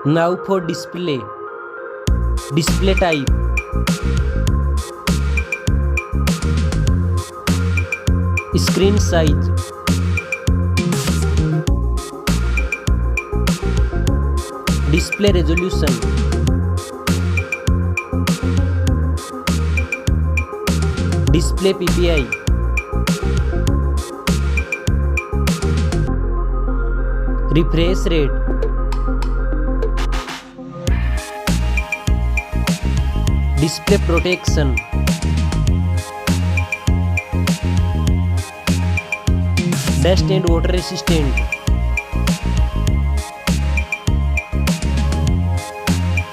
Now for display. Display type. Screen size. Display resolution. Display PPI. Refresh rate. Display protection. Dust and water resistant.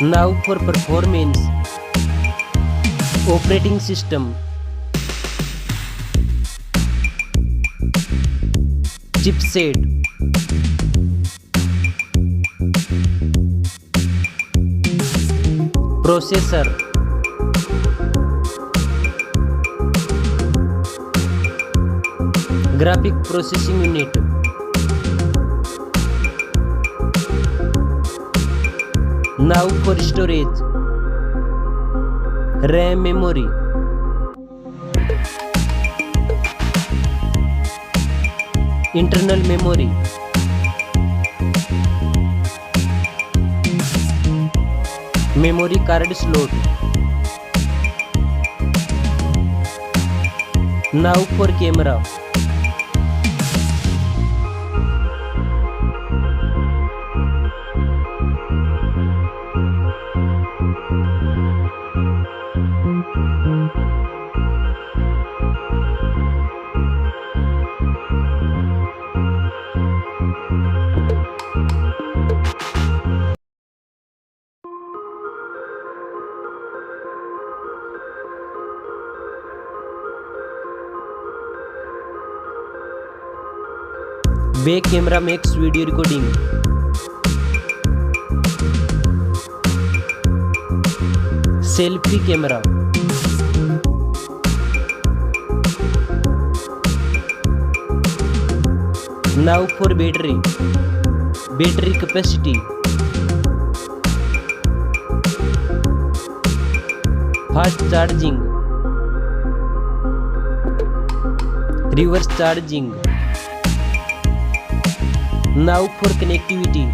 Now for performance. Operating system. Chipset. Processor. Graphic processing unit. Now for storage. RAM memory. Internal memory. Memory card slot. Now for camera. Back camera makes video recording. Selfie camera. Now for battery. Battery capacity. Fast charging. Reverse charging. Now for connectivity.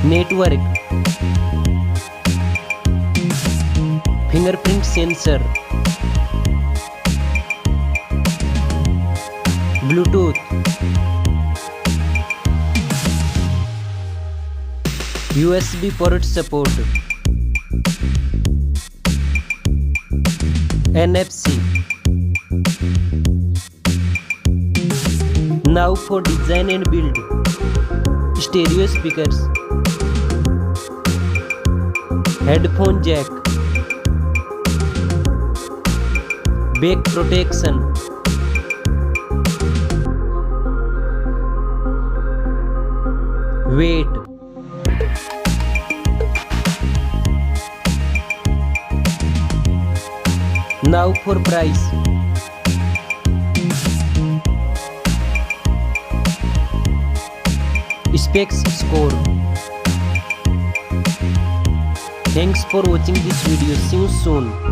Network. Fingerprint sensor. Bluetooth. USB port support. NFC. Now for design and build. Stereo speakers. Headphone jack. Back protection. Weight. Now for price. Specs score. Thanks for watching this video. See you soon.